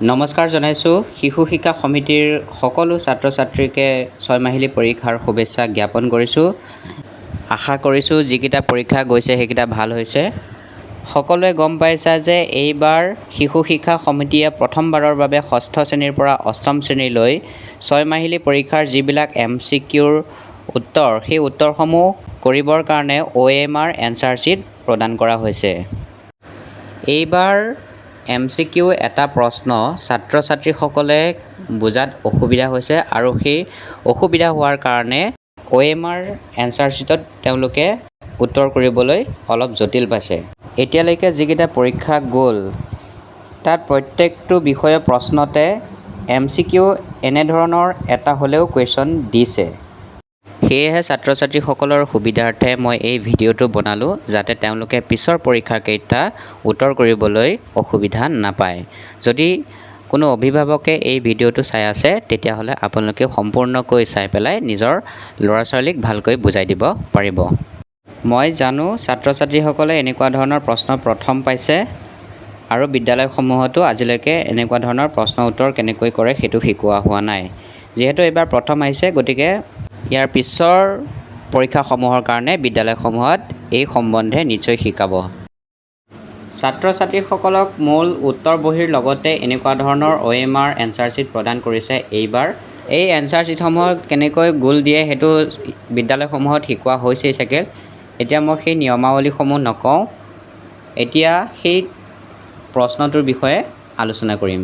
নমস্কাৰ জনাইছোঁ শিশু শিক্ষা সমিতিৰ সকলো ছাত্ৰ ছাত্ৰীকে 6 মাহিলী পৰীক্ষাৰ শুভেচ্ছা জ্ঞাপন কৰিছোঁ। আশা কৰিছোঁ যিকেইটা পৰীক্ষা গৈছে সেইকেইটা ভাল হৈছে। সকলোৱে গম পাইছা যে এইবাৰ শিশু শিক্ষা সমিতিয়ে প্ৰথমবাৰৰ বাবে 6ষ্ঠ শ্ৰেণীৰ পৰা 8ম শ্ৰেণীলৈ 6 মাহিলী পৰীক্ষাৰ যিবিলাক MCQৰ উত্তৰ সেই উত্তৰসমূহ কৰিবৰ কাৰণে OMR এনচাৰ শ্বীট প্ৰদান কৰা হৈছে। এইবাৰ MCQ এটা প্ৰশ্ন ছাত্ৰ ছাত্ৰীসকলে বুজাত অসুবিধা হৈছে আৰু সেই অসুবিধা হোৱাৰ কাৰণে OMR এনচাৰ শ্বীটত তেওঁলোকে উত্তৰ কৰিবলৈ অলপ জটিল পাইছে। এতিয়ালৈকে যিকেইটা পৰীক্ষা গ'ল তাত প্ৰত্যেকটো বিষয়ৰ প্ৰশ্নতে MCQ এনেধৰণৰ এটা হ'লেও কুৱেশ্যন দিছে। সেয়েহে ছাত্ৰ ছাত্ৰীসকলৰ সুবিধাৰ্থে মই এই ভিডিঅ'টো বনালোঁ যাতে তেওঁলোকে পিছৰ পৰীক্ষাকেইটা উত্তৰ কৰিবলৈ অসুবিধা নাপায়। যদি কোনো অভিভাৱকে এই ভিডিঅ'টো চাই আছে তেতিয়াহ'লে আপোনালোকে সম্পূৰ্ণকৈ চাই পেলাই নিজৰ ল'ৰা ছোৱালীক ভালকৈ বুজাই দিব পাৰিব। মই জানো ছাত্ৰ ছাত্ৰীসকলে এনেকুৱা ধৰণৰ প্ৰশ্ন প্ৰথম পাইছে আৰু বিদ্যালয়সমূহতো আজিলৈকে এনেকুৱা ধৰণৰ প্ৰশ্ন উত্তৰ কেনেকৈ কৰে সেইটো শিকোৱা হোৱা নাই। যিহেতু এইবাৰ প্ৰথম আহিছে গতিকে ইয়াৰ পিছৰ পৰীক্ষাসমূহৰ কাৰণে বিদ্যালয়সমূহত এই সম্বন্ধে নিশ্চয় শিকাব। ছাত্ৰ ছাত্ৰীসকলক মূল উত্তৰ বহীৰ লগতে এনেকুৱা ধৰণৰ OMR এনচাৰ শ্বীট প্ৰদান কৰিছে এইবাৰ। এই এনচাৰ শ্বীটসমূহত কেনেকৈ গোল দিয়ে সেইটো বিদ্যালয়সমূহত শিকোৱা হৈছেই চাগে। এতিয়া মই সেই নিয়মাৱলীসমূহ নকওঁ, এতিয়া সেই প্ৰশ্নটোৰ বিষয়ে আলোচনা কৰিম।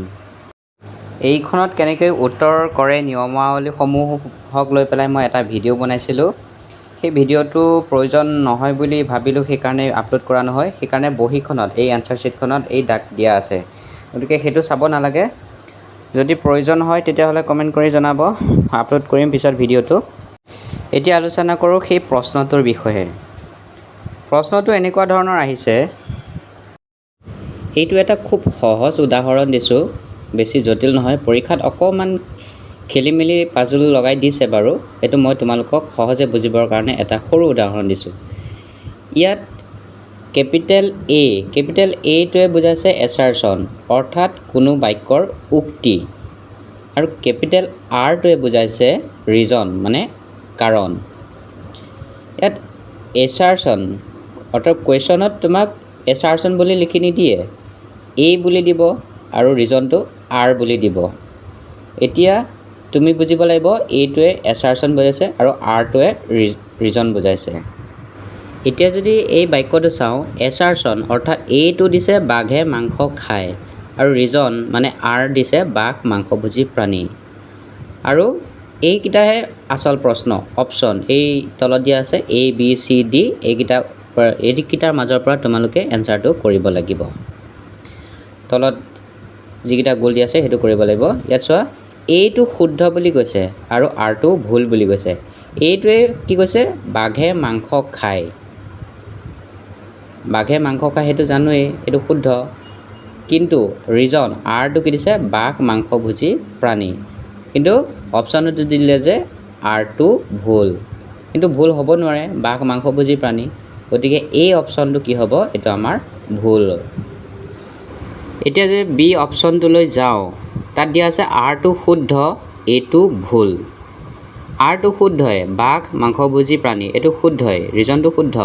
এইখনত কেনেকৈ উত্তৰ কৰে নিয়মাৱলীসমূহক লৈ পেলাই মই এটা ভিডিঅ' বনাইছিলোঁ। সেই ভিডিঅ'টো প্ৰয়োজন নহয় বুলি ভাবিলোঁ, সেইকাৰণে আপলোড কৰা নহয়। সেইকাৰণে বহীখনত এই এনচাৰ শ্বীটখনত এই দাগ দিয়া আছে, গতিকে সেইটো চাব নালাগে। যদি প্ৰয়োজন হয় তেতিয়াহ'লে কমেণ্ট কৰি জনাব, আপলোড কৰিম পিছত ভিডিঅ'টো। এতিয়া আলোচনা কৰোঁ সেই প্ৰশ্নটোৰ বিষয়ে। প্ৰশ্নটো এনেকুৱা ধৰণৰ আহিছে, এইটো এটা খুব সহজ উদাহৰণ দিছোঁ, বেছি জটিল নহয়। পৰীক্ষাত অকণমান খেলি মেলি পাজল লগাই দিছে বাৰু, এইটো মই তোমালোকক সহজে বুজিবৰ কাৰণে এটা সৰু উদাহৰণ দিছোঁ। ইয়াত কেপিটেল এটোৱে বুজাইছে এছাৰশ্যন অৰ্থাৎ কোনো বাক্যৰ উক্তি, আৰু কেপিটেল আৰটোৱে বুজাইছে ৰিজন মানে কাৰণ। ইয়াত এছাৰশ্যন অৰ্থাৎ কুৱেশ্যনত তোমাক এছাৰশ্যন বুলি লিখি নিদিয়ে, এ বুলি দিব আৰু ৰিজনটো আৰ বুলি দিব। এতিয়া তুমি বুজিব লাগিব এইটোৱে এছাৰশ্যন বুজাইছে আৰু আৰটোৱে ৰিজন বুজাইছে। এতিয়া যদি এই বাক্যটো চাওঁ, এছাৰশ্যন অৰ্থাৎ এইটো দিছে বাঘে মাংস খায় আৰু ৰিজন মানে আৰ দিছে বাঘ মাংসভোজী প্ৰাণী। আৰু এইকেইটাহে আচল প্ৰশ্ন, অপশ্যন এই তলত দিয়া আছে ABCD, এইকেইটাৰ মাজৰ পৰা তোমালোকে এনচাৰটো কৰিব লাগিব। তলত যিকেইটা গোল দিয়া আছে সেইটো কৰিব লাগিব। ইয়াত চোৱা, এইটো শুদ্ধ বুলি কৈছে আৰু আৰটো ভুল বুলি কৈছে। এইটোৱে কি কৈছে, বাঘে মাংস খায়। বাঘে মাংস খায় সেইটো জানোৱেই, এইটো শুদ্ধ। কিন্তু ৰিজন আৰটো কি দিছে, বাঘ মাংসভোজী প্ৰাণী। কিন্তু অপশ্যনটো দিলে যে আৰটো ভুল, কিন্তু ভুল হ'ব নোৱাৰে, বাঘ মাংসভোজী প্ৰাণী। গতিকে এই অপশ্যনটো কি হ'ব, এইটো আমাৰ ভুল। এতিয়া যদি বি অপশ্যনটোলৈ যাওঁ, তাত দিয়া আছে আৰটো শুদ্ধ, এইটো ভুল। আৰটো শুদ্ধই, বাঘ মাংসভোজী প্ৰাণী, এইটো শুদ্ধই, ৰিজনটো শুদ্ধ,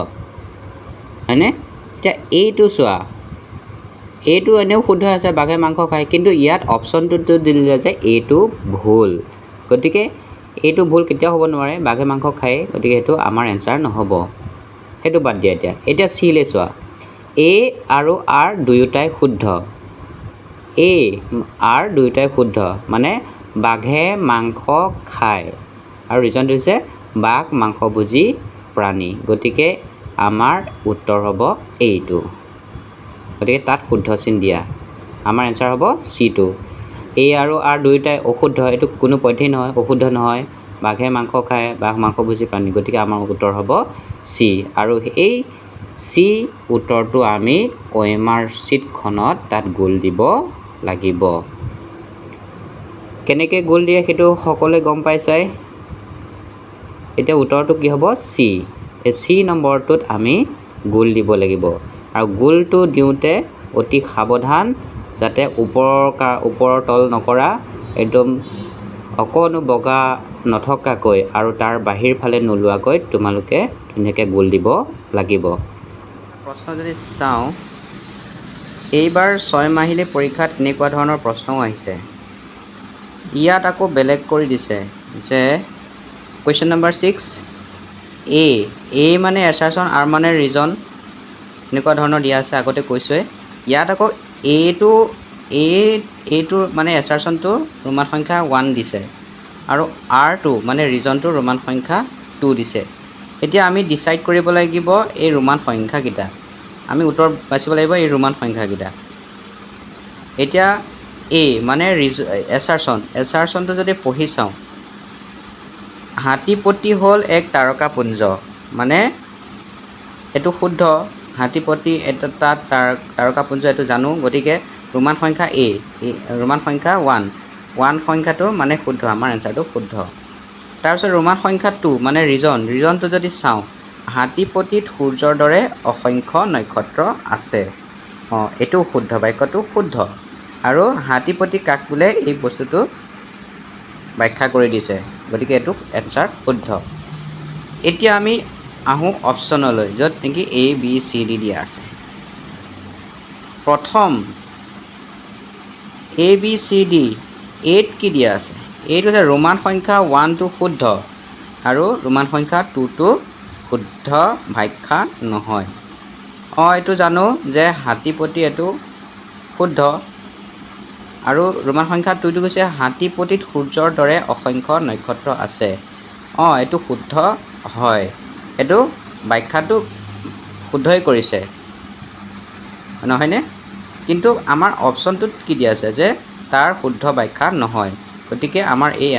হয়নে? এতিয়া এইটো চোৱা, এইটো এনেও শুদ্ধ আছে, বাঘে মাংস খায়, কিন্তু ইয়াত অপশ্যনটোতো দিলে যে এইটো ভুল। গতিকে এইটো ভুল কেতিয়াও হ'ব নোৱাৰে, বাঘে মাংস খায়, গতিকে সেইটো আমাৰ এনচাৰ নহ'ব, সেইটো বাদ দিয়া। এতিয়া চিলৈ চোৱা, এ আৰু আৰ দুয়োটাই শুদ্ধ। এ আৰ দুয়োটাই শুদ্ধ মানে বাঘে মাংস খায় আৰু ৰিজনটো হৈছে বাঘ মাংসভোজী প্ৰাণী। গতিকে আমাৰ উত্তৰ হ'ব এইটো। গতিকে তাত শুদ্ধ চিন দিয়া, আমাৰ এনচাৰ হ'ব চিটো। এ আৰু আৰ দুয়োটাই অশুদ্ধ, এইটো কোনো পধ্যেই নহয়, অশুদ্ধ নহয়, বাঘে মাংস খায়, বাঘ মাংসভোজী প্ৰাণী। গতিকে আমাৰ উত্তৰ হ'ব চি। আৰু এই চি উত্তৰটো আমি OMR শ্বীটখনত তাত গোল দিব লাগিব। কেনেকৈ গোল দিয়ে সেইটো সকলোৱে গম পাইছাই। এতিয়া উত্তৰটো কি হ'ব, চি। এই চি নম্বৰটোত আমি গোল দিব লাগিব, আৰু গোলটো দিওঁতে অতি সাৱধান যাতে ওপৰৰ তল নকৰা একদম অকণো বগা নথকাকৈ আৰু তাৰ বাহিৰ ফালে নোলোৱাকৈ তোমালোকে ধুনীয়াকৈ গোল দিব লাগিব। প্ৰশ্ন যদি চাওঁ, এইবাৰ 6 মাহিলী পৰীক্ষাত এনেকুৱা ধৰণৰ প্ৰশ্নও আহিছে। ইয়াত আকৌ বেলেগ কৰি দিছে যে কুৱেশ্যন নম্বৰ 6 এ মানে এছাৰশ্যন, আৰ মানে ৰিজন, এনেকুৱা ধৰণৰ দিয়া আছে, আগতে কৈছোঁৱে। ইয়াত আকৌ এইটোৰ মানে এছাৰশ্যনটো ৰোমান সংখ্যা 1 দিছে আৰু আৰটো মানে ৰিজনটো ৰোমান সংখ্যা 2 দিছে। এতিয়া আমি ডিচাইড কৰিব লাগিব এই ৰোমান সংখ্যাকেইটা, আমি উত্তৰ বাচিব লাগিব এই ৰোমান সংখ্যাকেইটা। এতিয়া মানে এছাৰশ্যনটো যদি পঢ়ি চাওঁ, হাতীপতি হ'ল এক তাৰকাপুঞ্জ, মানে এইটো শুদ্ধ। হাতীপতি এটা তাত তাৰকাপুঞ্জ এইটো জানো, গতিকে ৰোমান সংখ্যা ৰোমান সংখ্যা 1 সংখ্যাটো মানে শুদ্ধ, আমাৰ এনচাৰটো শুদ্ধ। তাৰপিছত ৰোমান সংখ্যা 2 মানে ৰিজনটো যদি চাওঁ, হাতীপতিত সূৰ্যৰ দৰে অসংখ্য নক্ষত্ৰ আছে। এইটো শুদ্ধ, বাক্যটো শুদ্ধ। আৰু হাতীপতি কাক বোলে এই বস্তুটো ব্যাখ্যা কৰি দিছে, গতিকে এইটো এনচাৰ শুদ্ধ। এতিয়া আমি আহোঁ অপশ্যনলৈ, য'ত নেকি ABCD দিয়া আছে। প্ৰথম ABCD এইত কি দিয়া আছে? এইটো হৈছে ৰোমান সংখ্যা 1টো শুদ্ধ আৰু ৰোমান সংখ্যা 2টো শুদ্ধ ব্যাখ্যা নহয়। এইটো জানো যে হাতীপতি এইটো শুদ্ধ আৰু ৰোমান সংখ্যা 2টো কৈছে হাতীপতিত সূৰ্যৰ দৰে অসংখ্য নক্ষত্ৰ আছে। এইটো শুদ্ধ হয়, এইটো ব্যাখ্যাটো শুদ্ধই কৰিছে, নহয়নে? কিন্তু আমাৰ অপশ্যনটোত কি দিয়া আছে যে তাৰ শুদ্ধ ব্যাখ্যা নহয়, গতিকে আমাৰ এই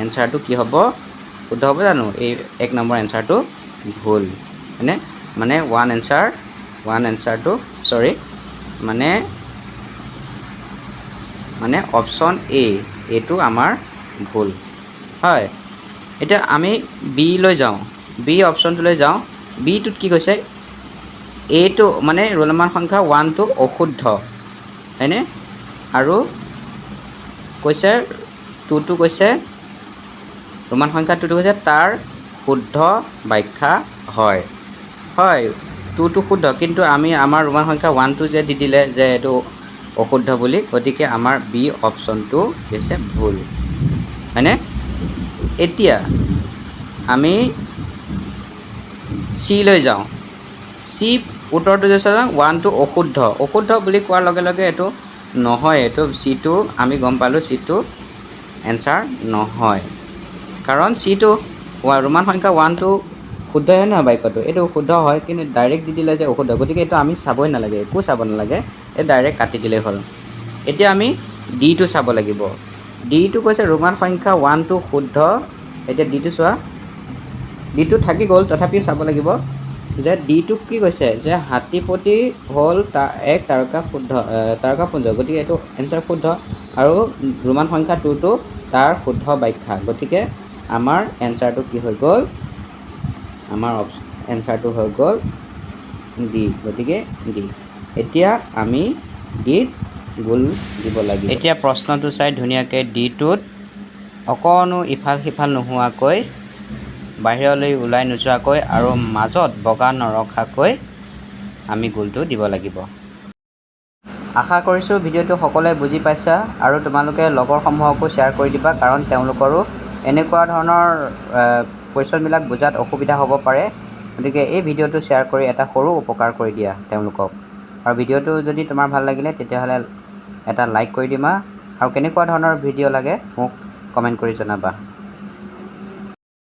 এনচাৰটো কি হ'ব? শুদ্ধ হ'ব জানো? এই 1 নম্বৰ এনচাৰটো ভুল, হয়নে? মানে মানে অপশ্যন এইটো আমাৰ ভুল হয়। এতিয়া আমি বি অপশ্যনটোলৈ যাওঁ। বিটোত কি কৈছে? এইটো মানে ৰোল নম্বৰ সংখ্যা 1টো অশুদ্ধ, হয়নে? আৰু কৈছে 2টো কৈছে, ৰোমান সংখ্যা 2টো কৈছে তাৰ শুদ্ধ ব্যাখ্যা হয়। 2টো শুদ্ধ, কিন্তু আমাৰ ৰোমান সংখ্যা 1টো যে দি দিলে যে এইটো অশুদ্ধ বুলি, গতিকে আমাৰ বি অপশ্যনটো হৈছে ভুল, হয়নে? এতিয়া আমি চিলৈ যাওঁ। উত্তৰটো যে 1টো অশুদ্ধ বুলি কোৱাৰ লগে লগে এইটো নহয়, এইটো চিটো আমি গম পালোঁ চিটো এনচাৰ নহয়, কাৰণ চিটো ৰোমান সংখ্যা 1টো শুদ্ধই নহয়, বাক্যটো এইটো শুদ্ধ হয়, কিন্তু ডাইৰেক্ট দি দিলে যে অশুদ্ধ, গতিকে এইটো আমি চাবই নালাগে, একো চাব নালাগে, এই ডাইৰেক্ট কাটি দিলেই হ'ল। এতিয়া আমি ডিটো চাব লাগিব। ডিটো কৈছে ৰোমান সংখ্যা 1টো শুদ্ধ। এতিয়া ডিটো চোৱা, ডিটো থাকি গ'ল, তথাপিও চাব লাগিব যে ডিটোক কি কৈছে যে হাতীপতি হ'ল এক তাৰকাপুঞ্জ, গতিকে এইটো এনচাৰ শুদ্ধ আৰু ৰোমান সংখ্যা 2টো তাৰ শুদ্ধ ব্যাখ্যা, গতিকে আমাৰ এনচাৰটো কি হৈ গ'ল? আমাৰ এনচাৰটো হৈ গ'ল ডি, গতিকে ডি। এতিয়া আমি ডিত গোল দিব লাগিব। এতিয়া প্ৰশ্নটো চাই ধুনীয়াকৈ ডিটোত অকণো ইফাল সিফাল নোহোৱাকৈ, বাহিৰলৈ ওলাই নোযোৱাকৈ আৰু মাজত বগা নৰখাকৈ আমি গোলটো দিব লাগিব। আশা কৰিছোঁ ভিডিঅ'টো সকলোৱে বুজি পাইছা আৰু তোমালোকে লগৰসমূহকো শ্বেয়াৰ কৰি দিবা, কাৰণ তেওঁলোকৰো এনেকুৱা ধৰণৰ কুৱেশ্যনবিলাক বুজাত অসুবিধা হ'ব পাৰে, গতিকে এই ভিডিঅ'টো শ্বেয়াৰ কৰি এটা সৰু উপকাৰ কৰি দিয়া তেওঁলোকক। আৰু ভিডিঅ'টো যদি তোমাৰ ভাল লাগিলে তেতিয়াহ'লে এটা লাইক কৰি দিবা আৰু কেনেকুৱা ধৰণৰ ভিডিঅ' লাগে মোক কমেণ্ট কৰি জনাবা।